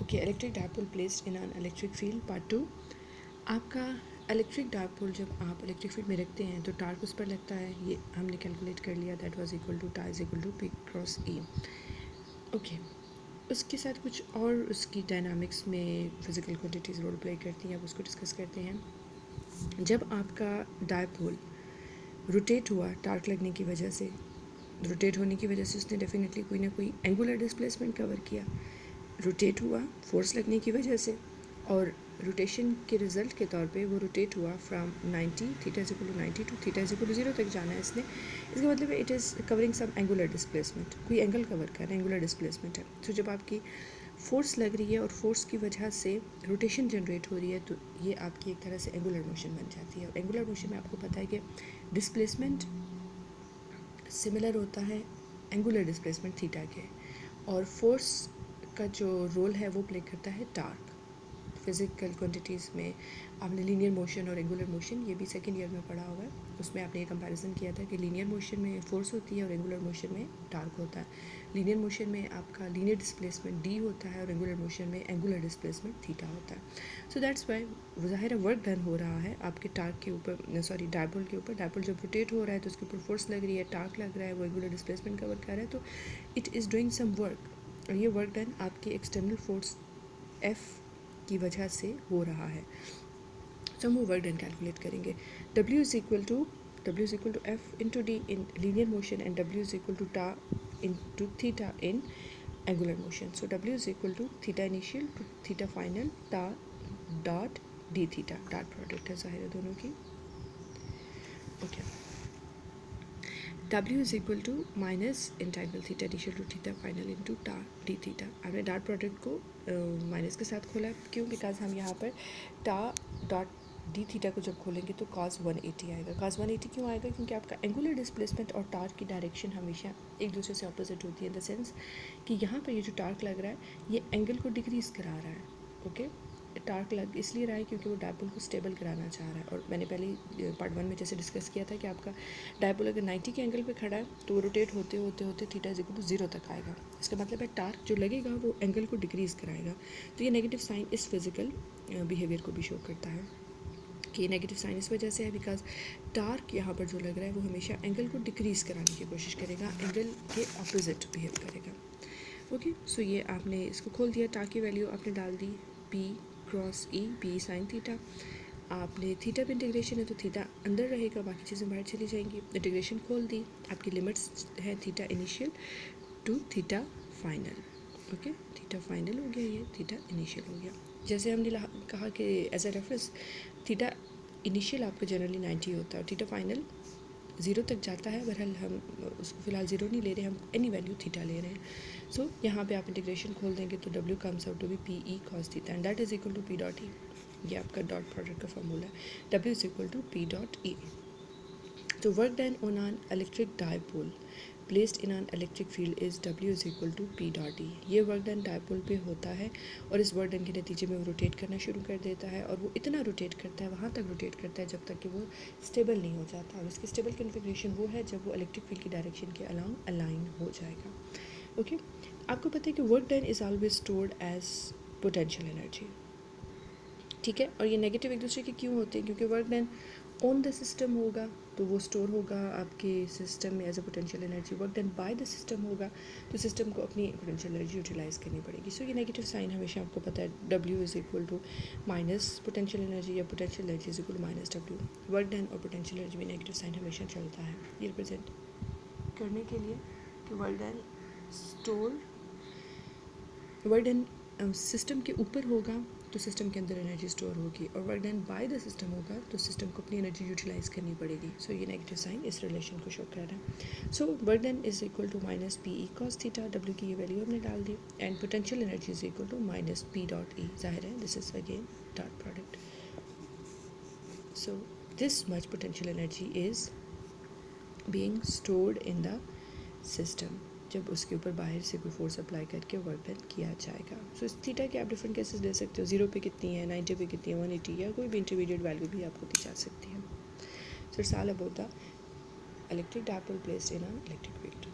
Okay, electric dipole placed in an electric field part 2। आपका electric dipole जब आप electric field में रखते हैं तो टार्क उस पर लगता है, ये हमने कैलकुलेट कर लिया, that was equal to tau is equal to p cross E. Okay, उसके साथ कुछ और उसकी डायनामिक्स में फिजिकल क्वांटिटीज़ रोल प्ले करती हैं, अब उसको डिस्कस करते हैं। जब आपका डायपोल रोटेट हुआ टार्क लगने की वजह से, रोटेट होने की वजह से उसने डेफिनेटली कोई ना कोई एंगुलर डिस्प्लेसमेंट कवर किया, रोटेट हुआ फोर्स लगने की वजह से, और रोटेशन के रिजल्ट के तौर पे वो रोटेट हुआ from 90 theta is equal to 90 to theta is equal to 0 तक जाना है इसने। इसका मतलब है it is covering some angular displacement, कोई एंगल कवर कर रहा है, एंगुलर डिस्प्लेसमेंट है। तो जब आपकी फोर्स लग रही है और फोर्स की वजह से रोटेशन जनरेट हो रही है तो ये आपकी एक तरह से एंगुलर मोशन बन जाती है। और एंगुलर मोशन में आपको पता है कि डिस्प्लेसमेंट सिमिलर होता है एंगुलर डिस्प्लेसमेंट थीटा के, और फोर्स का जो रोल है वो प्ले करता है टार्क। फिज़िकल क्वांटिटीज़ में आपने लीनियर मोशन और एंगुलर मोशन, ये भी सेकेंड ईयर में पढ़ा हुआ है, उसमें आपने ये कंपैरिजन किया था कि लीनियर मोशन में फोर्स होती है और एंगुलर मोशन में टार्क होता है। लीनियर मोशन में आपका लीनियर डिस्प्लेसमेंट डी होता है और एंगुलर मोशन में एंगुलर डिस्प्लेसमेंट थीटा होता है। सो दैट्स वाई ज़ाहिर वर्क डन हो रहा है आपके टार्क के ऊपर, सॉरी डायपोल के ऊपर। डायपोल जब रोटेट हो रहा है तो उसके ऊपर फोर्स लग रही है, टार्क लग रहा है, वो एंगुलर डिस्प्लेसमेंट कवर कर रहा है, तो it is doing some work. और ये वर्क डन आपकी एक्सटर्नल फोर्स एफ की वजह से हो रहा है। तो हम वो वर्क डन कैलकुलेट करेंगे। W is equal to F into d in linear motion and W is equal to tau into theta in angular motion. So W is equal to theta initial to theta final tau dot d theta, dot product है ज़ाहिर है दोनों की। Okay, W is equal to minus integral theta initial to theta final into tau d theta. आपने dot product को minus के साथ खोला, क्यों? बिकॉज हम यहाँ पर टा डॉट डी थीटा को जब खोलेंगे तो cos 180 आएगा। cos 180 क्यों आएगा? क्योंकि आपका एंगुलर डिस्प्लेसमेंट और टार्क की डायरेक्शन हमेशा एक दूसरे से ऑपोजिट होती है, इन द सेंस कि यहाँ पर ये जो टार्क लग रहा है ये एंगल को डिक्रीज़ करा रहा है। ओके, टार्क लग इसलिए रहा है क्योंकि वो डायपोल को स्टेबल कराना चाह रहा है। और मैंने पहले पार्ट 1 में जैसे डिस्कस किया था कि आपका डायपोल अगर 90 के एंगल पे खड़ा है तो वो रोटेट होते होते होते थीटा इज इक्वल टू 0 तक आएगा। इसका मतलब है टार्क जो लगेगा वो एंगल को डिक्रीज़ कराएगा। तो ये नेगेटिव साइन इस फिजिकल बिहेवियर को भी शो करता है कि ये नेगेटिव साइन इस वजह से है बिकॉज टार्क यहाँ पर जो लग रहा है वो हमेशा एंगल को डिक्रीज़ कराने की कोशिश करेगा, एंगल के अपोजिट बिहेव करेगा। ओके, सो ये आपने इसको खोल दिया, टार्क की वैल्यू आपने डाल दी पी क्रॉस ई, पी साइन थीटा। आपने थीटा पे इंटीग्रेशन है तो थीटा अंदर रहेगा, बाकी चीज़ें बाहर चली जाएंगी। इंटीग्रेशन खोल दी, आपकी लिमिट्स है theta initial to theta final. Okay, theta final हो गया, ये थीटा इनिशियल हो गया। जैसे हमने कहा कि as a reference theta initial आपका जनरली 90 होता है और थीटा फाइनल 0 तक जाता है। बहरहाल हम उसको फ़िलहाल 0 नहीं ले रहे, हम एनी वैल्यू थीटा ले रहे हैं। सो यहाँ पे आप इंटीग्रेशन खोल देंगे तो W comes out to be P E cos theta and that is equal to P dot E. ये आपका डॉट प्रोडक्ट का फॉर्मूला है, W is equal to P dot E. तो work done on an electric dipole placed in an electric field is W is equal to P dot E. ये work done dipole पे होता है और इस work done के नतीजे में वो रोटेट करना शुरू कर देता है, और वो इतना रोटेट करता है, वहाँ तक रोटेट करता है जब तक कि वो स्टेबल नहीं हो जाता। और इसकी स्टेबल कन्फिग्रेशन वो है जब वो इलेक्ट्रिक फील्ड की डायरेक्शन के अलॉन्ग अलाइन हो जाएगा। ओके, आपको पता है कि work done is always stored as potential energy, ठीक है। और ये नेगेटिव एक दूसरे के क्यों होते हैं? क्योंकि work done on the system होगा तो वो स्टोर होगा आपके सिस्टम में as a potential energy. Work done by the system होगा तो सिस्टम को अपनी पोटेंशियल एनर्जी यूटिलाइज़ करनी पड़ेगी। सो ये नेगेटिव साइन हमेशा आपको पता है, W is equal to minus potential energy या potential energy is equal to minus W। Work done और पोटेंशियल एनर्जी में नेगेटिव साइन हमेशा चलता है, ये रिप्रेजेंट करने के लिए कि work done store, work done system के ऊपर होगा तो सिस्टम के अंदर एनर्जी स्टोर होगी, और work done by the system होगा तो सिस्टम को अपनी एनर्जी यूटिलाइज़ करनी पड़ेगी। सो ये नेगेटिव साइन इस रिलेशन को शो कर रहा है। So work done is equal to minus P E cos theta, W की ये वैल्यू हमने डाल दी, and potential energy is equal to minus P dot E. जाहिर है this is again dot product. So this much potential energy is being stored in the system जब उसके ऊपर बाहर से कोई फोर्स अप्लाई करके वर्क डन किया जाएगा। सो इस थीटा के आप डिफरेंट केसेस ले सकते हो, 0 पे कितनी है, 90 पे कितनी है, 180 या कोई भी इंटरमीडिएट वैल्यू भी आपको दी जा सकती है। So it's all about the electric dipole placed in an electric field.